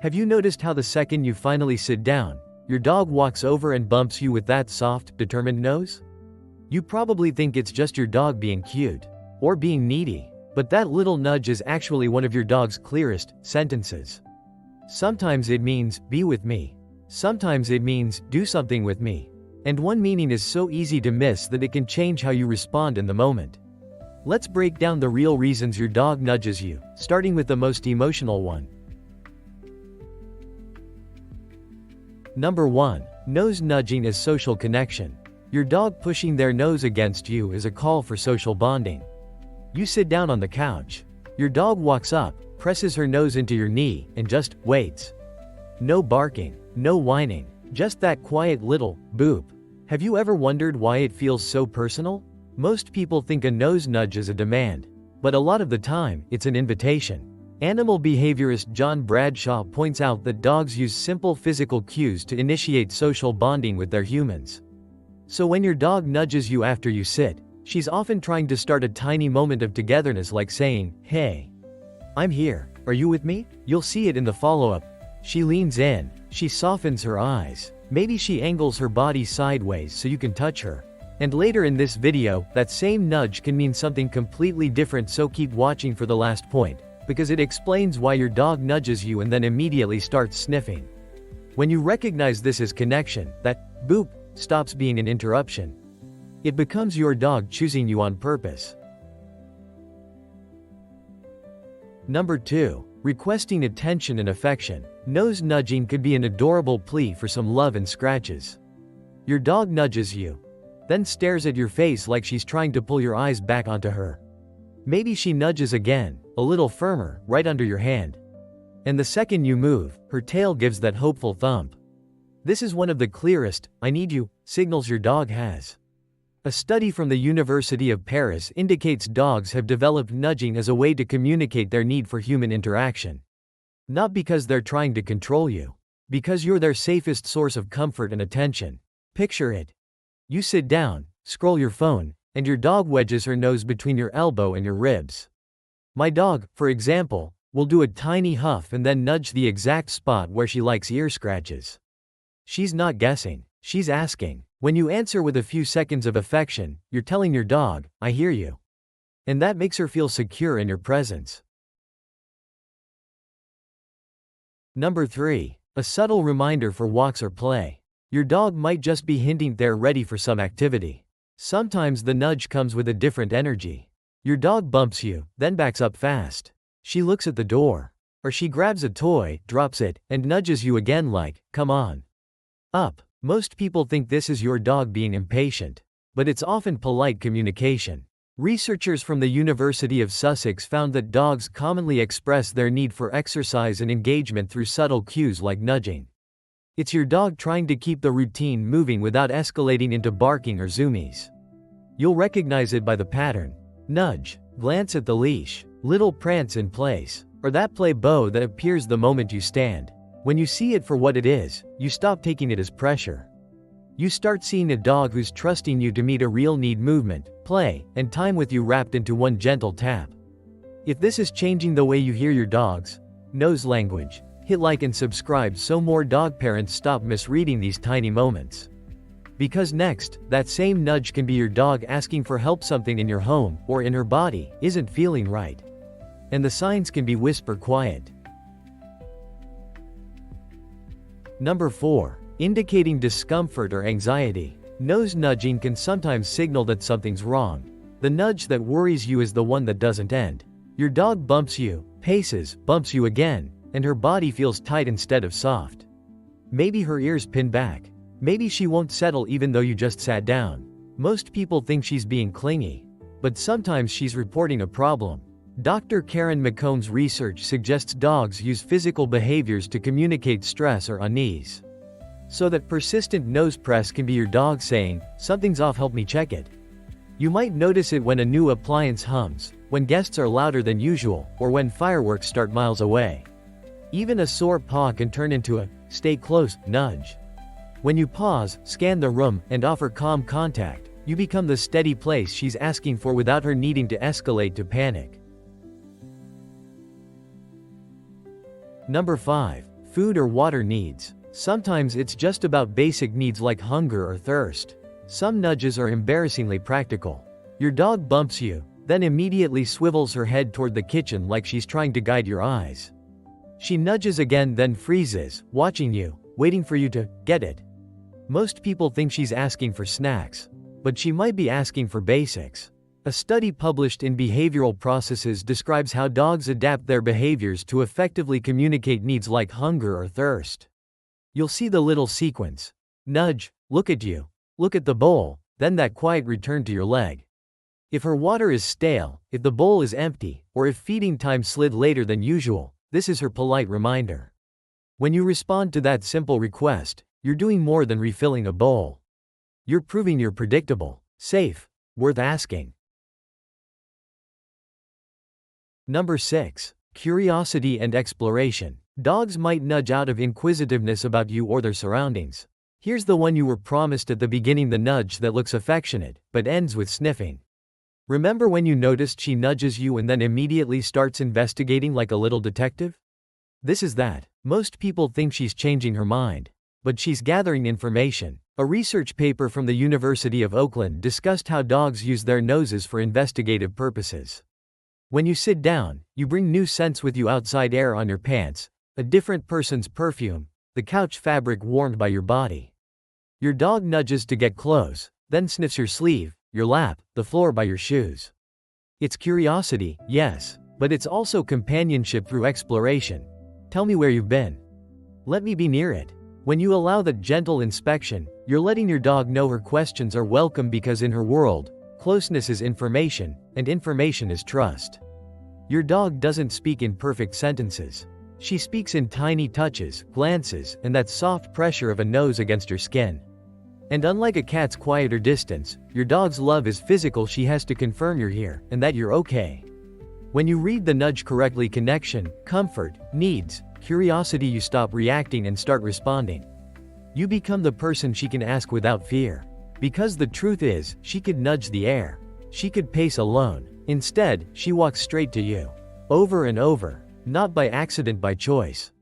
Have you noticed how the second you finally sit down, your dog walks over and bumps you with that soft, determined nose? You probably think it's just your dog being cute, or being needy, but that little nudge is actually one of your dog's clearest sentences. Sometimes it means, be with me. Sometimes it means, do something with me. And one meaning is so easy to miss that it can change how you respond in the moment. Let's break down the real reasons your dog nudges you, starting with the most emotional one. Number 1. Nose nudging is social connection. Your dog pushing their nose against you is a call for social bonding. You sit down on the couch. Your dog walks up, presses her nose into your knee, and just waits. No barking, no whining, just that quiet little boop. Have you ever wondered why it feels so personal? Most people think a nose nudge is a demand, but a lot of the time, it's an invitation. Animal behaviorist John Bradshaw points out that dogs use simple physical cues to initiate social bonding with their humans. So when your dog nudges you after you sit, she's often trying to start a tiny moment of togetherness, like saying, "Hey, I'm here, are you with me?" You'll see it in the follow-up. She leans in, she softens her eyes, maybe she angles her body sideways so you can touch her. And later in this video, that same nudge can mean something completely different, so keep watching for the last point, because it explains why your dog nudges you and then immediately starts sniffing. When you recognize this as connection, that boop stops being an interruption. It becomes your dog choosing you on purpose. Number 2. Requesting attention and affection. Nose nudging could be an adorable plea for some love and scratches. Your dog nudges you, then stares at your face like she's trying to pull your eyes back onto her. Maybe she nudges again, a little firmer, right under your hand. And the second you move, her tail gives that hopeful thump. This is one of the clearest, "I need you" signals your dog has. A study from the University of Paris indicates dogs have developed nudging as a way to communicate their need for human interaction. Not because they're trying to control you, because you're their safest source of comfort and attention. Picture it. You sit down, scroll your phone, and your dog wedges her nose between your elbow and your ribs. My dog, for example, will do a tiny huff and then nudge the exact spot where she likes ear scratches. She's not guessing, she's asking. When you answer with a few seconds of affection, you're telling your dog, "I hear you." And that makes her feel secure in your presence. Number 3. A subtle reminder for walks or play. Your dog might just be hinting they're ready for some activity. Sometimes the nudge comes with a different energy. Your dog bumps you, then backs up fast. She looks at the door. Or she grabs a toy, drops it, and nudges you again like, "Come on. Up." Most people think this is your dog being impatient, but it's often polite communication. Researchers from the University of Sussex found that dogs commonly express their need for exercise and engagement through subtle cues like nudging. It's your dog trying to keep the routine moving without escalating into barking or zoomies. You'll recognize it by the pattern. Nudge, glance at the leash, little prance in place, or that play bow that appears the moment you stand. When you see it for what it is, you stop taking it as pressure. You start seeing a dog who's trusting you to meet a real need: movement, play, and time with you wrapped into one gentle tap. If this is changing the way you hear your dog's nose language, hit like and subscribe so more dog parents stop misreading these tiny moments. Because next, that same nudge can be your dog asking for help. Something in your home, or in her body, isn't feeling right. And the signs can be whisper quiet. Number 4. Indicating discomfort or anxiety. Nose nudging can sometimes signal that something's wrong. The nudge that worries you is the one that doesn't end. Your dog bumps you, paces, bumps you again, and her body feels tight instead of soft. Maybe her ears pin back. Maybe she won't settle even though you just sat down. Most people think she's being clingy, but sometimes she's reporting a problem. Dr. Karen McComb's research suggests dogs use physical behaviors to communicate stress or unease. So that persistent nose press can be your dog saying, "Something's off, help me check it." You might notice it when a new appliance hums, when guests are louder than usual, or when fireworks start miles away. Even a sore paw can turn into a "stay close" nudge. When you pause, scan the room, and offer calm contact, you become the steady place she's asking for without her needing to escalate to panic. Number 5. Food or water needs. Sometimes it's just about basic needs like hunger or thirst. Some nudges are embarrassingly practical. Your dog bumps you, then immediately swivels her head toward the kitchen like she's trying to guide your eyes. She nudges again, then freezes, watching you, waiting for you to get it. Most people think she's asking for snacks, but she might be asking for basics. A study published in Behavioral Processes describes how dogs adapt their behaviors to effectively communicate needs like hunger or thirst. You'll see the little sequence. Nudge, look at you, look at the bowl, then that quiet return to your leg. If her water is stale, if the bowl is empty, or if feeding time slid later than usual, this is her polite reminder. When you respond to that simple request, you're doing more than refilling a bowl. You're proving you're predictable, safe, worth asking. Number 6. Curiosity and exploration. Dogs might nudge out of inquisitiveness about you or their surroundings. Here's the one you were promised at the beginning, the nudge that looks affectionate, but ends with sniffing. Remember when you noticed she nudges you and then immediately starts investigating like a little detective? This is that. Most people think she's changing her mind, but she's gathering information. A research paper from the University of Oakland discussed how dogs use their noses for investigative purposes. When you sit down, you bring new scents with you: outside air on your pants, a different person's perfume, the couch fabric warmed by your body. Your dog nudges to get close, then sniffs your sleeve, your lap, the floor by your shoes. It's curiosity, yes, but it's also companionship through exploration. Tell me where you've been. Let me be near it. When you allow that gentle inspection, you're letting your dog know her questions are welcome, because in her world, closeness is information, and information is trust. Your dog doesn't speak in perfect sentences. She speaks in tiny touches, glances, and that soft pressure of a nose against your skin. And unlike a cat's quieter distance, your dog's love is physical. She has to confirm you're here, and that you're okay. When you read the nudge correctly: connection, comfort, needs, curiosity, you stop reacting and start responding. You become the person she can ask without fear. Because the truth is, she could nudge the air. She could pace alone. Instead, she walks straight to you. Over and over. Not by accident, by choice.